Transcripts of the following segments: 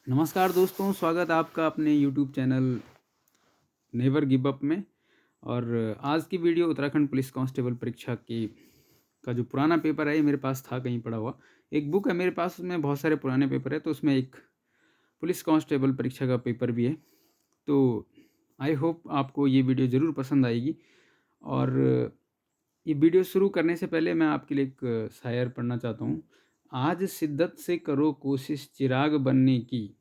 नमस्कार दोस्तों, स्वागत है आपका अपने YouTube channel never give up में। और आज की वीडियो उत्तराखंड पुलिस कांस्टेबल परीक्षा की का जो पुराना पेपर है ये मेरे पास था कहीं पड़ा हुआ। एक बुक है मेरे पास, उसमें बहुत सारे पुराने पेपर है, तो उसमें एक पुलिस कांस्टेबल परीक्षा का पेपर भी है। तो आई होप आपको ये वीडियो ज़रूर पसंद आएगी। और ये वीडियो शुरू करने से पहले मैं आपके लिए एक शायर पढ़ना चाहता हूँ। आज शिद्दत से करो कोशिश चिराग बनने की,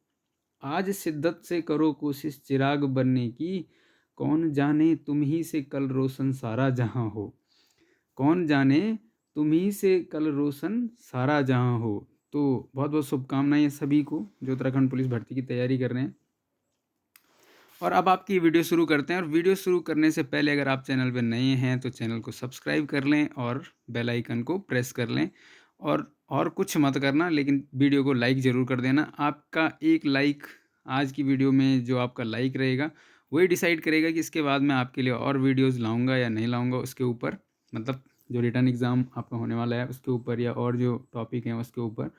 आज शिद्दत से करो कोशिश चिराग बनने की, कौन जाने तुम ही से कल रोशन सारा जहां हो, कौन जाने तुम ही से कल रोशन सारा जहां हो। तो बहुत बहुत शुभकामनाएं सभी को जो उत्तराखंड पुलिस भर्ती की तैयारी कर रहे हैं। और अब आपकी वीडियो शुरू करते हैं। और वीडियो शुरू करने से पहले अगर आप चैनल पर नए हैं तो चैनल को सब्सक्राइब कर लें और बेल आइकन को प्रेस कर लें। और कुछ मत करना, लेकिन वीडियो को लाइक ज़रूर कर देना। आपका एक लाइक आज की वीडियो में जो आपका लाइक रहेगा वही डिसाइड करेगा कि इसके बाद मैं आपके लिए और वीडियोस लाऊंगा या नहीं लाऊंगा, उसके ऊपर, मतलब जो रिटर्न एग्ज़ाम आपका होने वाला है उसके ऊपर या और जो टॉपिक हैं उसके ऊपर।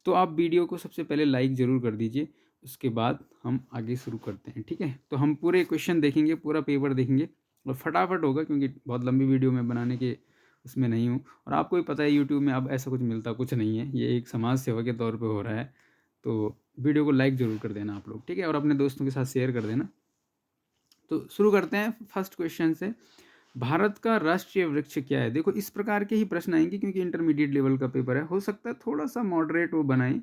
तो आप वीडियो को सबसे पहले लाइक ज़रूर कर दीजिए, उसके बाद हम आगे शुरू करते हैं। ठीक है, तो हम पूरे क्वेश्चन देखेंगे, पूरा पेपर देखेंगे और फटाफट होगा क्योंकि बहुत लंबी वीडियो में बनाने के उसमें नहीं हूँ। और आपको भी पता है यूट्यूब में अब ऐसा कुछ मिलता कुछ नहीं है, ये एक समाज सेवा के तौर पे हो रहा है। तो वीडियो को लाइक ज़रूर कर देना आप लोग, ठीक है, और अपने दोस्तों के साथ शेयर कर देना। तो शुरू करते हैं फर्स्ट क्वेश्चन से। भारत का राष्ट्रीय वृक्ष क्या है? देखो इस प्रकार के ही प्रश्न आएंगे क्योंकि इंटरमीडिएट लेवल का पेपर है, हो सकता है थोड़ा सा मॉडरेट वो बनाएं,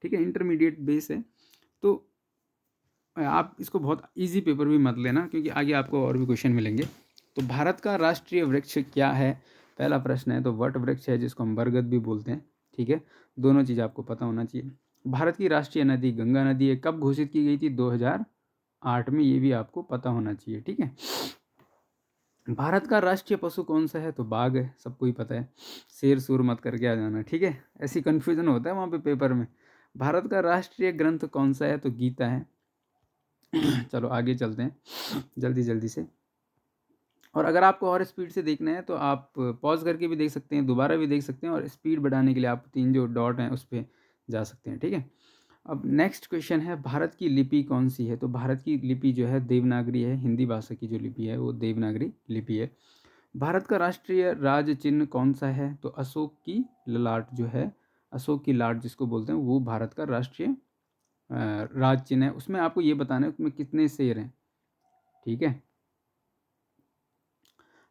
ठीक है, इंटरमीडिएट बेस है। तो आप इसको बहुत इजी पेपर भी मत लेना क्योंकि आगे आपको और भी क्वेश्चन मिलेंगे। तो भारत का राष्ट्रीय वृक्ष क्या है? पहला प्रश्न है तो वट वृक्ष है, जिसको हम बरगद भी बोलते हैं। ठीक है, दोनों चीज़ आपको पता होना चाहिए। भारत की राष्ट्रीय नदी गंगा नदी है, कब घोषित की गई थी? 2008 में, ये भी आपको पता होना चाहिए। ठीक है, भारत का राष्ट्रीय पशु कौन सा है? तो बाघ है, सबको ही पता है। शेर सूर मत करके आ जाना, ठीक है, ऐसी कन्फ्यूजन होता है वहाँ पे पेपर में। भारत का राष्ट्रीय ग्रंथ कौन सा है? तो गीता है। चलो आगे चलते हैं जल्दी जल्दी से। और अगर आपको और स्पीड से देखना है तो आप पॉज करके भी देख सकते हैं, दोबारा भी देख सकते हैं, और स्पीड बढ़ाने के लिए आप तीन जो डॉट हैं उस पर जा सकते हैं। ठीक है, अब नेक्स्ट क्वेश्चन है, भारत की लिपि कौन सी है? तो भारत की लिपि जो है देवनागरी है, हिंदी भाषा की जो लिपि है वो देवनागरी लिपि है। भारत का राष्ट्रीय राज चिन्ह कौन सा है? तो अशोक की ललाट जो है, अशोक की लाट जिसको बोलते हैं, वो भारत का राष्ट्रीय राज चिन्ह है। उसमें आपको ये बताना है उसमें कितने शेर हैं। ठीक है,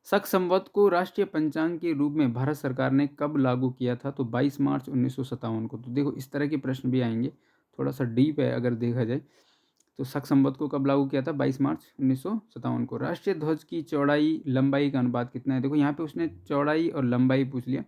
शक संवत को राष्ट्रीय पंचांग के रूप में भारत सरकार ने कब लागू किया था? तो 22 मार्च 1957 को। तो देखो इस तरह के प्रश्न भी आएंगे, थोड़ा सा डीप है अगर देखा जाए। तो शक संवत को कब लागू किया था? 22 मार्च 1957 को। राष्ट्रीय ध्वज की चौड़ाई लंबाई का अनुपात कितना है? देखो यहाँ पे उसने चौड़ाई और लंबाई पूछ लिया,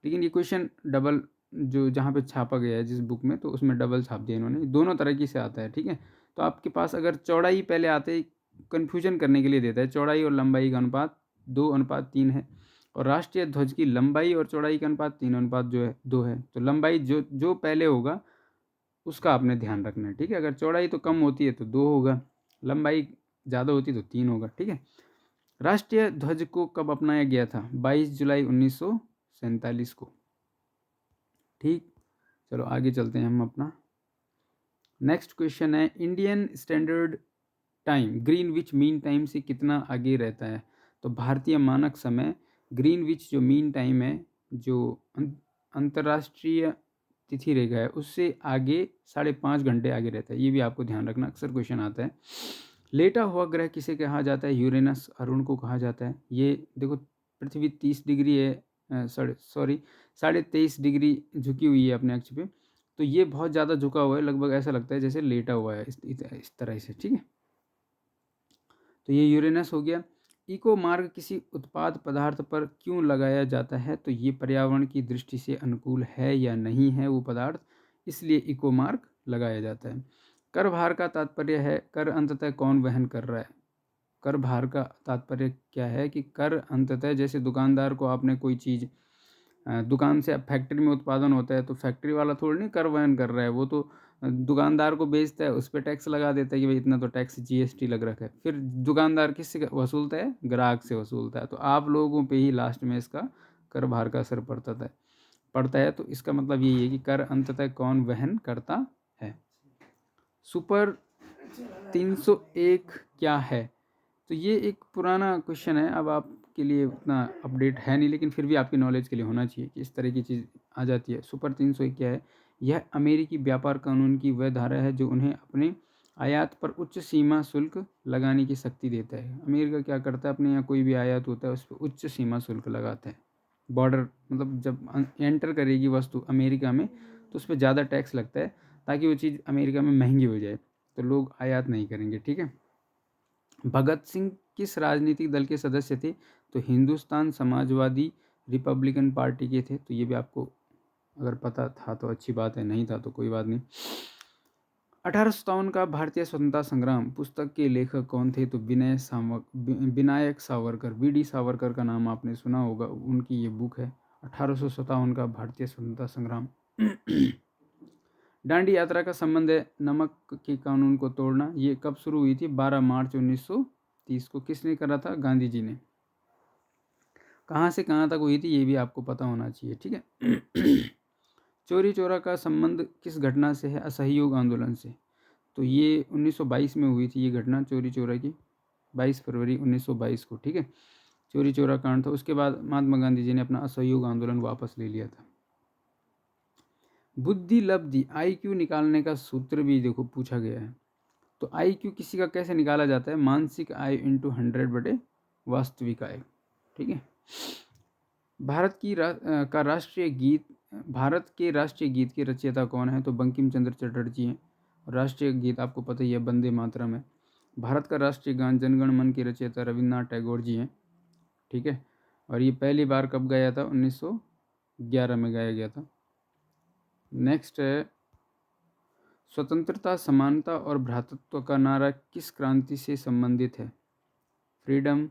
लेकिन ये क्वेश्चन डबल जो जहाँ पे छापा गया है जिस बुक में, तो उसमें डबल छाप दिया इन्होंने, दोनों तरीके से आता है। ठीक है, तो आपके पास अगर चौड़ाई पहले आते, कन्फ्यूजन करने के लिए देता है, चौड़ाई और लंबाई का अनुपात 2:3 है, और राष्ट्रीय ध्वज की लंबाई और चौड़ाई का अनुपात 3:2 जो है 2 है। तो लंबाई जो जो पहले होगा उसका आपने ध्यान रखना है। ठीक है, अगर चौड़ाई तो कम होती है तो 2 होगा, लंबाई ज़्यादा होती है तो 3 होगा। ठीक है, राष्ट्रीय ध्वज को कब अपनाया गया था? 22 जुलाई 1947 को। ठीक, चलो आगे चलते हैं हम अपना। नेक्स्ट क्वेश्चन है, Indian standard time Greenwich mean time से कितना आगे रहता है? तो भारतीय मानक समय ग्रीनविच जो मीन टाइम है, जो अंतर्राष्ट्रीय तिथि रेखा है, उससे आगे 5.5 घंटे आगे रहता है। ये भी आपको ध्यान रखना, अक्सर क्वेश्चन आता है। लेटा हुआ ग्रह किसे कहा जाता है? यूरेनस, अरुण को कहा जाता है। ये देखो पृथ्वी 30 डिग्री है, सॉरी 23.5 डिग्री झुकी हुई है अपने अक्ष पे, तो ये बहुत ज़्यादा झुका हुआ है, लगभग ऐसा लगता है जैसे लेटा हुआ है, इस तरह से। ठीक है, तो ये यूरेनस हो गया। इको मार्ग किसी उत्पाद पदार्थ पर क्यों लगाया जाता है? तो ये पर्यावरण की दृष्टि से अनुकूल है या नहीं है वो पदार्थ, इसलिए इको मार्ग लगाया जाता है। कर भार का तात्पर्य है कर अंततः कौन वहन कर रहा है? कर भार का तात्पर्य क्या है कि कर अंततः, जैसे दुकानदार को आपने कोई चीज़ दुकान से, अब फैक्ट्री में उत्पादन होता है तो फैक्ट्री वाला थोड़ी नहीं कर वहन कर रहा है, वो तो दुकानदार को बेचता है, उस पर टैक्स लगा देता है कि भाई इतना तो टैक्स जीएसटी लग रखा है। फिर दुकानदार किससे वसूलता है? ग्राहक से वसूलता है। तो आप लोगों पे ही लास्ट में इसका कर भार का असर पड़ता है। तो इसका मतलब यही है कि कर अंततः कौन वहन करता है। सुपर 301 क्या है? तो ये एक पुराना क्वेश्चन है, अब आपके लिए उतना अपडेट है नहीं, लेकिन फिर भी आपकी नॉलेज के लिए होना चाहिए कि इस तरह की चीज़ आ जाती है। सुपर 301 क्या है? यह अमेरिकी व्यापार कानून की वह धारा है जो उन्हें अपने आयात पर उच्च सीमा शुल्क लगाने की शक्ति देता है। अमेरिका क्या करता है, अपने यहाँ कोई भी आयात होता है उस पर उच्च सीमा शुल्क लगाता है। बॉर्डर मतलब जब एंटर करेगी वस्तु अमेरिका में तो उस पर ज़्यादा टैक्स लगता है ताकि वो चीज़ अमेरिका में महंगी हो जाए, तो लोग आयात नहीं करेंगे। ठीक है। भगत सिंह किस राजनीतिक दल के सदस्य थे? तो हिंदुस्तान समाजवादी रिपब्लिकन पार्टी के थे। तो ये भी आपको अगर पता था तो अच्छी बात है, नहीं था तो कोई बात नहीं। 1857 का भारतीय स्वतंत्रता संग्राम पुस्तक के लेखक कौन थे? तो विनायक सावरकर। वी.डी. सावरकर का नाम आपने सुना होगा, उनकी ये बुक है 1857 का भारतीय स्वतंत्रता संग्राम। डांडी यात्रा का संबंध है नमक के कानून को तोड़ना। ये कब शुरू हुई थी? 12 मार्च 1930 को। किसने करा था? गांधी जी ने। कहाँ से कहाँ तक हुई थी ये भी आपको पता होना चाहिए। ठीक है। चोरी चोरा का संबंध किस घटना से है? असहयोग आंदोलन से। तो ये 1922 में हुई थी ये घटना, चोरी चोरा की, 22 फरवरी 1922 को। ठीक है। चोरी चोरा कांड था। उसके बाद महात्मा गांधी जी ने अपना असहयोग आंदोलन वापस ले लिया था। बुद्धि लब्धि IQ निकालने का सूत्र भी देखो पूछा गया है। तो IQ किसी का कैसे निकाला जाता है? मानसिक आय इंटू 100 बटे वास्तविक आय। ठीक है। भारत के राष्ट्रीय गीत के रचयिता कौन है? तो बंकिम चंद्र चटर्जी हैं। राष्ट्रीय गीत आपको पता ही है, वंदे मातरम है। भारत का राष्ट्रीय गान जनगण मन के रचयिता रविन्द्रनाथ टैगोर जी हैं। ठीक है। और ये पहली बार कब गाया था? 1911 में गाया गया था। नेक्स्ट है, स्वतंत्रता, समानता और भ्रातृत्व का नारा किस क्रांति से संबंधित है? Freedom,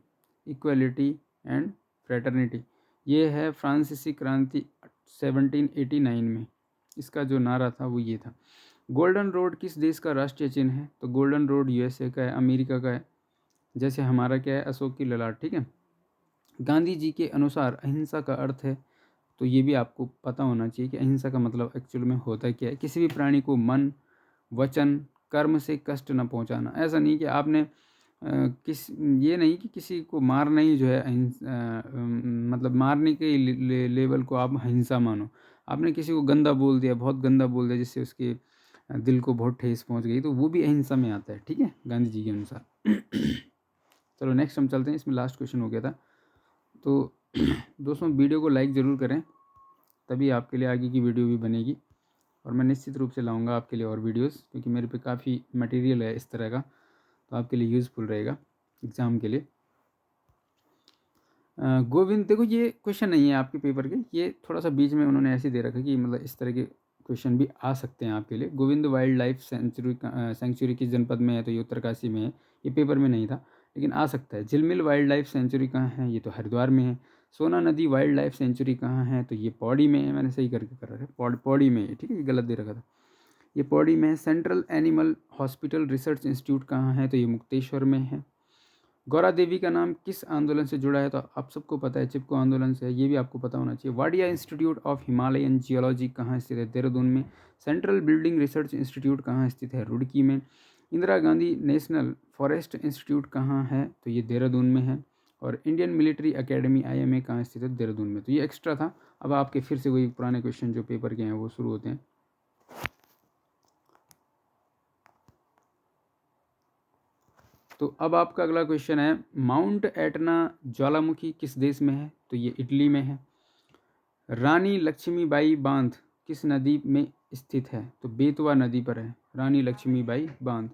equality and fraternity. ये है फ्रांसीसी क्रांति 1789 में, इसका जो नारा था वो ये था। गोल्डन रोड किस देश का राष्ट्रीय चिन्ह है? तो गोल्डन रोड USA का है, अमेरिका का है, जैसे हमारा क्या है, अशोक की ललाट। ठीक है। गांधी जी के अनुसार अहिंसा का अर्थ है, तो ये भी आपको पता होना चाहिए कि अहिंसा का मतलब एक्चुअल में होता क्या है। किसी भी प्राणी को मन, वचन, कर्म से कष्ट न पहुंचाना। ऐसा नहीं कि आपने ये नहीं कि किसी को मारना ही जो है मतलब मारने के लेवल को आप हिंसा मानो। आपने किसी को गंदा बोल दिया, बहुत गंदा बोल दिया, जिससे उसके दिल को बहुत ठेस पहुंच गई, तो वो भी अहिंसा में आता है। ठीक है, गांधी जी के अनुसार। चलो नेक्स्ट हम चलते हैं, इसमें लास्ट क्वेश्चन हो गया था। तो दोस्तों वीडियो को लाइक ज़रूर करें, तभी आपके लिए आगे की वीडियो भी बनेगी, और मैं निश्चित रूप से लाऊंगा आपके लिए और वीडियोस, क्योंकि मेरे पे काफ़ी मटेरियल है इस तरह का, तो आपके लिए यूज़फुल रहेगा एग्ज़ाम के लिए। गोविंद, देखो ये क्वेश्चन नहीं है आपके पेपर के, ये थोड़ा सा बीच में उन्होंने ऐसे दे रखा कि मतलब इस तरह के क्वेश्चन भी आ सकते हैं आपके लिए। गोविंद वाइल्ड लाइफ सेंचुरी किस जनपद में है? तो ये उत्तरकाशी में है। ये पेपर में नहीं था लेकिन आ सकता है। झिलमिल वाइल्ड लाइफ सेंचुरी कहाँ है? ये तो हरिद्वार में है। सोना नदी वाइल्ड लाइफ सेंचुरी कहाँ है? तो ये पौड़ी में है। मैंने सही करके कर रखा है, पौड़ी में है। ठीक है, ये गलत दे रखा था, ये पौड़ी में है। Central animal hospital research institute कहाँ है? तो ये मुक्तेश्वर में है। गौरा देवी का नाम किस आंदोलन से जुड़ा है? तो आप सबको पता है, चिपको आंदोलन से है, ये भी आपको पता होना चाहिए। Wadia institute of Himalayan geology कहाँ स्थित है? देहरादून में। सेंट्रल बिल्डिंग रिसर्च इंस्टीट्यूट कहाँ स्थित है? रुड़की में। Indira Gandhi national forest institute कहाँ है? तो ये देहरादून में है। और इंडियन मिलिट्री अकेडमी IMA कहाँ स्थित है? देहरादून में। तो ये एक्स्ट्रा था। अब आपके फिर से वही पुराने क्वेश्चन जो पेपर के हैं वो शुरू होते हैं। तो अब आपका अगला क्वेश्चन है, माउंट एटना ज्वालामुखी किस देश में है? तो ये इटली में है। रानी लक्ष्मीबाई बांध किस नदी में स्थित है? तो बेतवा नदी पर है रानी लक्ष्मीबाई बांध।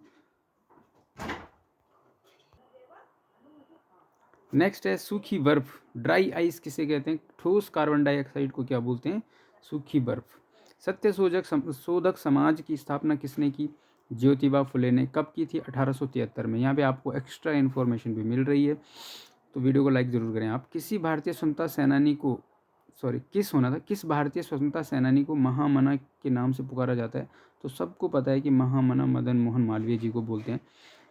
नेक्स्ट है, सूखी बर्फ, ड्राई आइस किसे कहते हैं? ठोस कार्बन डाइऑक्साइड को क्या बोलते हैं? सूखी बर्फ। सत्य शोधक समाज की स्थापना किसने की? ज्योतिबा फुले ने। कब की थी? 1873 में। यहाँ पे आपको एक्स्ट्रा इन्फॉर्मेशन भी मिल रही है, तो वीडियो को लाइक ज़रूर करें आप। किस भारतीय स्वतंत्रता सेनानी को महामना के नाम से पुकारा जाता है? तो सबको पता है कि महामना मदन मोहन मालवीय जी को बोलते हैं।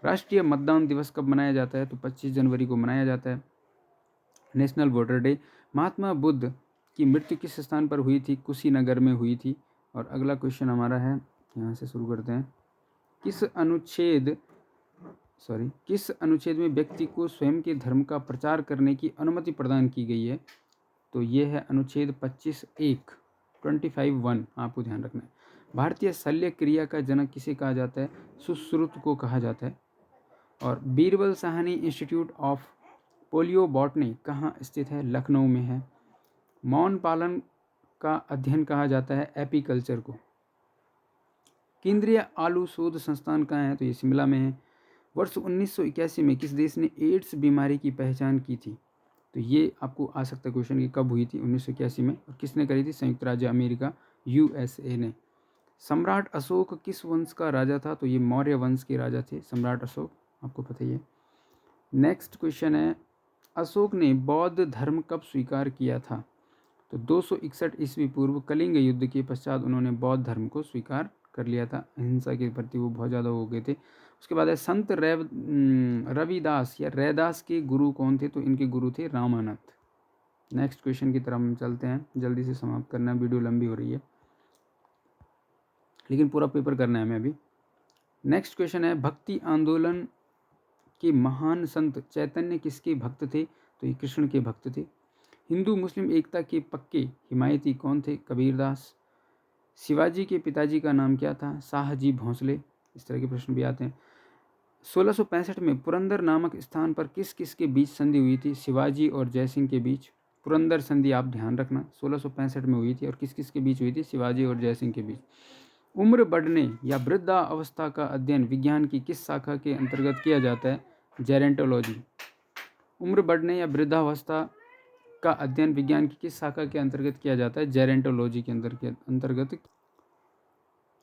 राष्ट्रीय मतदान दिवस कब मनाया जाता है? तो 25 जनवरी को मनाया जाता है। National Voter Day. Mahatma Buddha की मृत्यु किस स्थान पर हुई थी? कुशीनगर में हुई थी। और अगला क्वेश्चन हमारा है, यहाँ से शुरू करते हैं। किस अनुच्छेद में व्यक्ति को स्वयं के धर्म का प्रचार करने की अनुमति प्रदान की गई है? तो ये है अनुच्छेद 25(1) 25(1) आपको ध्यान रखना है। भारतीय शल्य क्रिया का जनक किसे कहा जाता है? सुश्रुत को कहा जाता है। और Birbal Sahni institute of polio botany कहाँ स्थित है? लखनऊ में है। मौन पालन का अध्ययन कहा जाता है एपीकल्चर को। केंद्रीय आलू शोध संस्थान कहाँ है? तो ये शिमला में है। वर्ष 1981 में किस देश ने एड्स बीमारी की पहचान की थी? तो ये आपको आ सकता है क्वेश्चन कि कब हुई थी? 1981 में। और किसने करी थी? संयुक्त राज्य अमेरिका, यूएसए ने। सम्राट अशोक किस वंश का राजा था? तो ये मौर्य वंश के राजा थे सम्राट अशोक, आपको पता ही है। नेक्स्ट क्वेश्चन है, अशोक ने बौद्ध धर्म कब स्वीकार किया था? तो 261 ईस्वी पूर्व कलिंग युद्ध के पश्चात उन्होंने बौद्ध धर्म को स्वीकार कर लिया था। अहिंसा के प्रति वो बहुत ज़्यादा हो गए थे। उसके बाद है संत रविदास या रैदास के गुरु कौन थे? तो इनके गुरु थे रामानंद। नेक्स्ट क्वेश्चन की तरफ हम चलते हैं, जल्दी से समाप्त करना है, वीडियो लंबी हो रही है लेकिन पूरा पेपर करना है हमें अभी। नेक्स्ट क्वेश्चन है, भक्ति आंदोलन के महान संत चैतन्य किसके भक्त थे? तो ये कृष्ण के भक्त थे। हिंदू मुस्लिम एकता के पक्के हिमायती कौन थे? कबीरदास। शिवाजी के पिताजी का नाम क्या था? शाहजी भोंसले। इस तरह के प्रश्न भी आते हैं। 1665 में पुरंदर नामक स्थान पर किस किस के बीच संधि हुई थी? शिवाजी और जयसिंह के बीच। पुरंदर संधि आप ध्यान रखना 1665 में हुई थी और किस किस के बीच हुई थी? शिवाजी और जयसिंह के बीच। उम्र बढ़ने या वृद्धा अवस्था का अध्ययन विज्ञान की किस शाखा के अंतर्गत किया जाता है? जेरेंटोलॉजी। उम्र बढ़ने या वृद्धावस्था का अध्ययन विज्ञान की किस शाखा के अंतर्गत किया जाता है? जेरेंटोलॉजी के अंतर्गत।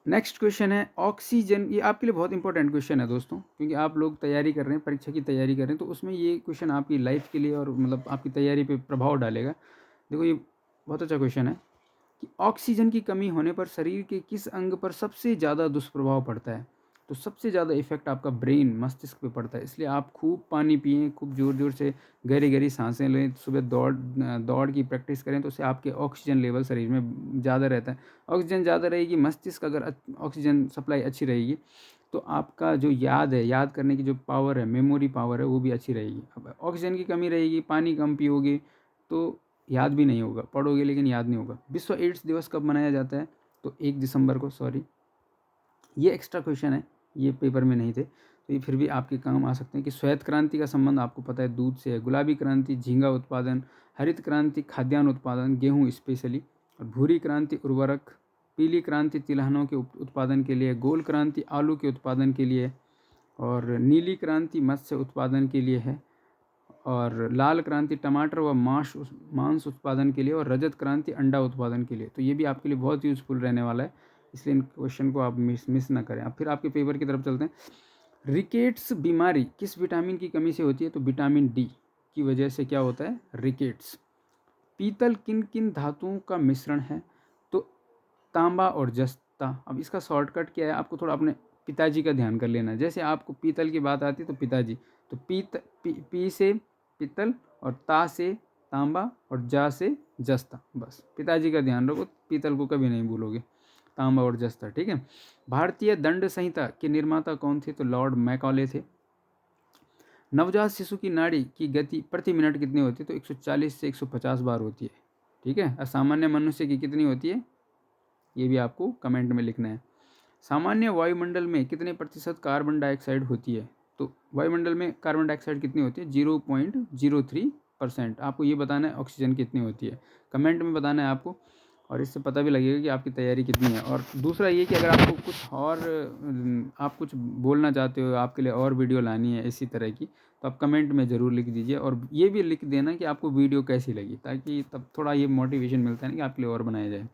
नेक्स्ट क्वेश्चन है, ऑक्सीजन। ये आपके लिए बहुत इंपॉर्टेंट क्वेश्चन है दोस्तों, क्योंकि आप लोग तैयारी कर रहे हैं, परीक्षा की तैयारी कर रहे हैं, तो उसमें ये क्वेश्चन आपकी लाइफ के लिए और मतलब आपकी तैयारी पे प्रभाव डालेगा। देखो ये बहुत अच्छा क्वेश्चन है कि ऑक्सीजन की कमी होने पर शरीर के किस अंग पर सबसे ज़्यादा दुष्प्रभाव पड़ता है? तो सबसे ज़्यादा इफेक्ट आपका ब्रेन, मस्तिष्क पे पड़ता है। इसलिए आप खूब पानी पिएं, खूब ज़ोर ज़ोर से गहरी गहरी सांसें लें, सुबह दौड़ की प्रैक्टिस करें, तो उससे आपके ऑक्सीजन लेवल शरीर में ज़्यादा रहता है। ऑक्सीजन ज़्यादा रहेगी, मस्तिष्क अगर ऑक्सीजन सप्लाई अच्छी रहेगी तो आपका जो याद करने की जो पावर है, मेमोरी पावर है, वो भी अच्छी रहेगी। अब ऑक्सीजन की कमी रहेगी, पानी कम पियोगे तो याद भी नहीं होगा, पढ़ोगे लेकिन याद नहीं होगा। विश्व एड्स दिवस कब मनाया जाता है? तो 1 दिसंबर को। सॉरी, ये एक्स्ट्रा क्वेश्चन है, ये पेपर में नहीं थे, तो ये फिर भी आपके काम आ सकते हैं। कि श्वेत क्रांति का संबंध आपको पता है दूध से है। गुलाबी क्रांति झींगा उत्पादन, हरित क्रांति खाद्यान्न उत्पादन, गेहूँ स्पेशली, और भूरी क्रांति उर्वरक, पीली क्रांति तिलहनों के उत्पादन के लिए, गोल क्रांति आलू के उत्पादन के लिए, और नीली क्रांति मत्स्य उत्पादन के लिए है, और लाल क्रांति टमाटर व मांस उत्पादन के लिए, और रजत क्रांति अंडा उत्पादन के लिए। तो ये भी आपके लिए बहुत यूज़फुल रहने वाला है, इसलिए इन क्वेश्चन को आप मिस ना करें। अब फिर आपके पेपर की तरफ चलते हैं। रिकेट्स बीमारी किस विटामिन की कमी से होती है? तो विटामिन डी की वजह से क्या होता है? रिकेट्स। पीतल किन किन धातुओं का मिश्रण है? तो तांबा और जस्ता। अब इसका शॉर्टकट क्या है? आपको थोड़ा अपने पिताजी का ध्यान कर लेना। जैसे आपको पीतल की बात आती है तो पिताजी, तो पी से पीतल, और ता से तांबा, और जा से जस्ता। बस पिताजी का ध्यान रखो, पीतल को कभी नहीं भूलोगे, तांबा और जस्ता। ठीक है। भारतीय दंड संहिता के निर्माता कौन थे? तो लॉर्ड मैकॉले थे। नवजात शिशु की नाड़ी की गति प्रति मिनट कितनी होती है? तो 140 से 150 बार होती है। ठीक है। असामान्य मनुष्य की कितनी होती है? ये भी आपको कमेंट में लिखना है। सामान्य वायुमंडल में कितने प्रतिशत कार्बन डाइऑक्साइड होती है? तो वायुमंडल में कार्बन डाइऑक्साइड कितनी होती है? 0.03%। आपको ये बताना है ऑक्सीजन कितनी होती है, कमेंट में बताना है आपको, और इससे पता भी लगेगा कि आपकी तैयारी कितनी है। और दूसरा ये कि अगर आपको कुछ और आप कुछ बोलना चाहते हो, आपके लिए और वीडियो लानी है इसी तरह की, तो आप कमेंट में ज़रूर लिख दीजिए। और ये भी लिख देना कि आपको वीडियो कैसी लगी, ताकि तब थोड़ा ये मोटिवेशन मिलता है ना कि आपके लिए और बनाया जाए।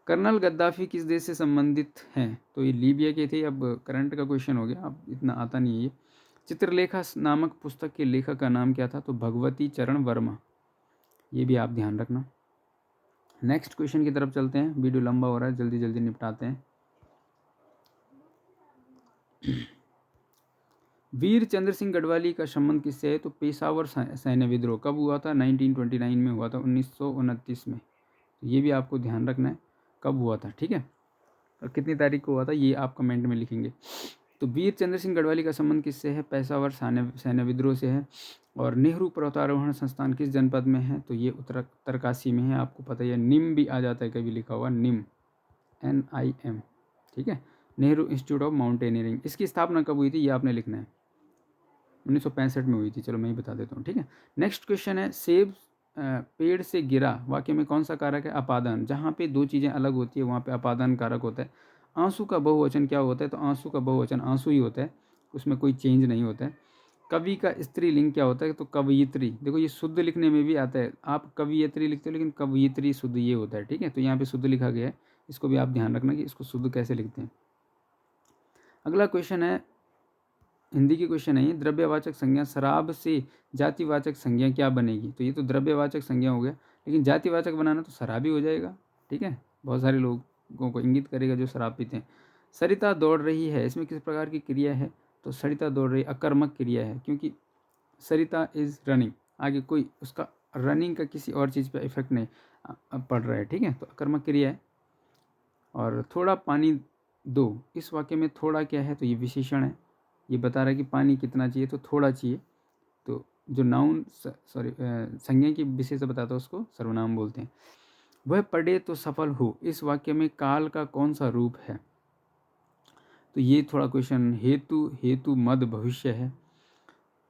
कर्नल गद्दाफी किस देश से संबंधित हैं? तो ये लीबिया के थे। अब करंट का क्वेश्चन हो गया, अब इतना आता नहीं है ये। चित्रलेखा नामक पुस्तक के लेखक का नाम क्या था? तो भगवती चरण वर्मा। ये भी आप ध्यान रखना। नेक्स्ट क्वेश्चन की तरफ चलते हैं, वीडियो लंबा हो रहा है, जल्दी जल्दी निपटाते हैं। वीर चंद्र सिंह गढ़वाली का संबंध किससे है? तो पेशावर सैन्य विद्रोह कब हुआ था? 1929 में हुआ था, 1929 में। तो ये भी आपको ध्यान रखना है कब हुआ था। ठीक है, और कितनी तारीख को हुआ था ये आप कमेंट में लिखेंगे। तो वीर चंद्र सिंह गढ़वाली का संबंध किससे है? पेशावर सैन्य विद्रोह से है। और नेहरू पर्वतारोहण संस्थान किस जनपद में है? तो ये उत्तरकाशी में है। आपको पता है निम भी आ जाता है, कभी लिखा हुआ निम, NIM, ठीक है, नेहरू इंस्टीट्यूट ऑफ माउंटेनियरिंग। इसकी स्थापना कब हुई थी ये आपने लिखना है, 1965 में हुई थी। चलो मैं ही बता देता हूँ, ठीक है। नेक्स्ट क्वेश्चन है, सेब पेड़ से गिरा वाक्य में कौन सा कारक है? अपादान। जहाँ पे दो चीज़ें अलग होती है वहाँ पे अपादान कारक होता है। आंसू का बहुवचन क्या होता है? तो आंसू का बहुवचन आंसू ही होता है, उसमें कोई चेंज नहीं होता है। कवि का स्त्रीलिंग क्या होता है? तो कवयित्री। देखो ये शुद्ध लिखने में भी आता है, आप कवयित्री लिखते हो लेकिन कवयित्री शुद्ध ये होता है, ठीक है। तो यहाँ पे शुद्ध लिखा गया है, इसको भी आप ध्यान रखना कि इसको शुद्ध कैसे लिखते हैं। अगला क्वेश्चन है, हिंदी की क्वेश्चन है ये, द्रव्यवाचक संज्ञा शराब से जातिवाचक संज्ञा क्या बनेगी? तो ये तो द्रव्यवाचक संज्ञा हो गया, लेकिन जातिवाचक बनाना तो शराबी हो जाएगा, ठीक है। बहुत सारे लोगों को इंगित करेगा जो शराब पीते हैं। सरिता दौड़ रही है, इसमें किस प्रकार की क्रिया है? तो सरिता दौड़ रही अकर्मक क्रिया है, क्योंकि सरिता इज रनिंग, आगे कोई उसका रनिंग का किसी और चीज़ पर इफेक्ट नहीं पड़ रहा है, ठीक है, तो अकर्मक क्रिया है। और थोड़ा पानी दो, इस वाक्य में थोड़ा क्या है? तो ये विशेषण है, ये बता रहा है कि पानी कितना चाहिए, तो थोड़ा चाहिए। तो जो नाउन संज्ञा की विशेषता बताता है उसको सर्वनाम बोलते हैं। वह पढ़े तो सफल हो, इस वाक्य में काल का कौन सा रूप है? तो ये थोड़ा क्वेश्चन हेतु मद भविष्य है।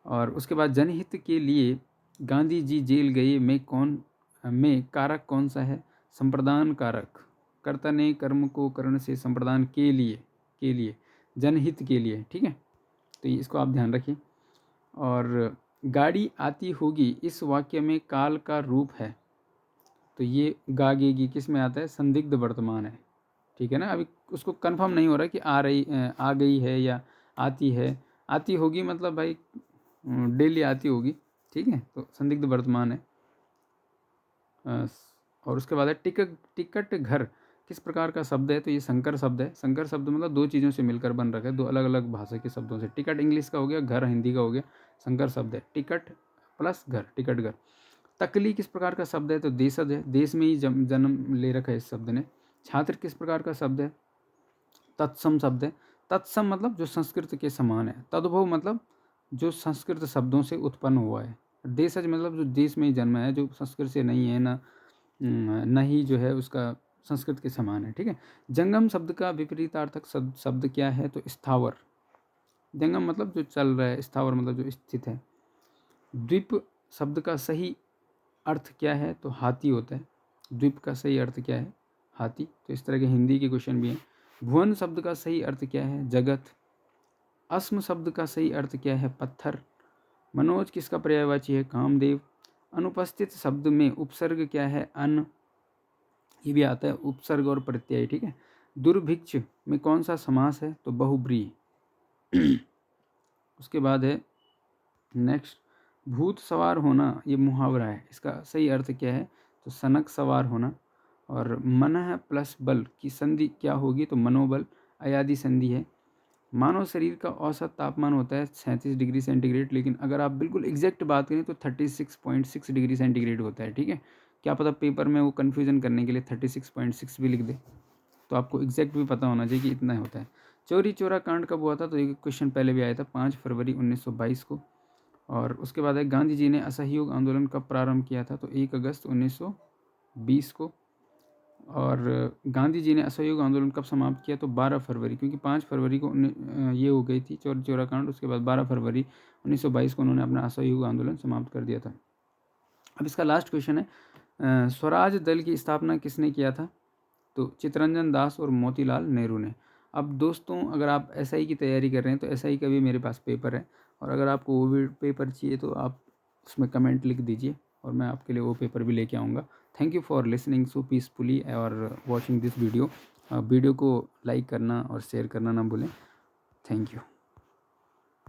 और उसके बाद जनहित के लिए गांधी जी जेल गए में कारक कौन सा है? संप्रदान कारक। कर्ता ने कर्म को करण से संप्रदान के लिए जनहित के लिए, ठीक है, तो इसको आप ध्यान रखिए। और गाड़ी आती होगी, इस वाक्य में काल का रूप है, तो ये गागेगी किस में आता है? संदिग्ध वर्तमान है, ठीक है ना। अभी उसको कंफर्म नहीं हो रहा कि आ गई है या आती है। आती होगी मतलब भाई डेली आती होगी, ठीक है, तो संदिग्ध वर्तमान है। और उसके बाद है टिकट घर किस प्रकार का शब्द है? तो ये संकर शब्द है। संकर शब्द मतलब दो चीज़ों से मिलकर बन रखा है, दो अलग अलग भाषा के शब्दों से। टिकट इंग्लिश का हो गया, घर हिंदी का हो गया, संकर शब्द है। टिकट प्लस घर, टिकट घर। तकली किस प्रकार का शब्द है? तो देशज है, देश में ही जन्म ले रखा है इस शब्द ने। छात्र किस प्रकार का शब्द है? तत्सम शब्द है। तत्सम मतलब जो संस्कृत के समान है। तद्भव मतलब जो संस्कृत शब्दों से उत्पन्न हुआ है। देशज मतलब जो देश में ही जन्मा है, जो संस्कृत से नहीं है, न ही जो है उसका संस्कृत के समान है, ठीक है। जंगम शब्द का विपरीतार्थक शब्द क्या है? तो स्थावर। जंगम मतलब जो चल रहा है, स्थावर मतलब जो स्थित है। द्वीप शब्द का सही अर्थ क्या है? तो हाथी होता है। द्वीप का सही अर्थ क्या है? हाथी। तो इस तरह के हिंदी के क्वेश्चन भी हैं। भुवन शब्द का सही अर्थ क्या है? जगत। अस्म शब्द का सही अर्थ क्या है? पत्थर। मनोज किसका पर्यायवाची है? कामदेव। अनुपस्थित शब्द में उपसर्ग क्या है? अन। ये भी आता है, उपसर्ग और प्रत्यय, ठीक है। दुर्भिक्ष में कौन सा समास है? तो बहुब्रीहि। उसके बाद है नेक्स्ट, भूत सवार होना, ये मुहावरा है, इसका सही अर्थ क्या है? तो सनक सवार होना। और मनः प्लस बल की संधि क्या होगी? तो मनोबल। अयादि संधि है। मानव शरीर का औसत तापमान होता है 37 डिग्री सेंटीग्रेड, लेकिन अगर आप बिल्कुल एग्जैक्ट बात करें तो 36.6 डिग्री सेंटीग्रेड होता है, ठीक है। क्या पता पेपर में वो कन्फ्यूजन करने के लिए 36.6 भी लिख दे, तो आपको एग्जैक्ट भी पता होना चाहिए कि इतना होता है। चोरी चोरा कांड कब हुआ था? तो एक क्वेश्चन पहले भी आया था, 5 फरवरी 1922 को। और उसके बाद है गांधी जी ने असहयोग आंदोलन कब प्रारंभ किया था? तो 1 अगस्त 1920 को। और गांधी जी ने असहयोग आंदोलन कब समाप्त किया? तो 12 फरवरी, क्योंकि 5 फरवरी को ये हो गई थी चोरी चोरा कांड, उसके बाद 12 फरवरी 1922 को उन्होंने अपना असहयोग आंदोलन समाप्त कर दिया था। अब इसका लास्ट क्वेश्चन है, स्वराज दल की स्थापना किसने किया था? तो चित्तरंजन दास और मोतीलाल नेहरू ने। अब दोस्तों अगर आप SI की तैयारी कर रहे हैं तो SI का भी मेरे पास पेपर है, और अगर आपको वो भी पेपर चाहिए तो आप उसमें कमेंट लिख दीजिए और मैं आपके लिए वो पेपर भी लेके आऊँगा। Thank you for listening so peacefully और वॉचिंग दिस वीडियो। वीडियो को लाइक करना और शेयर करना ना भूलें। Thank you.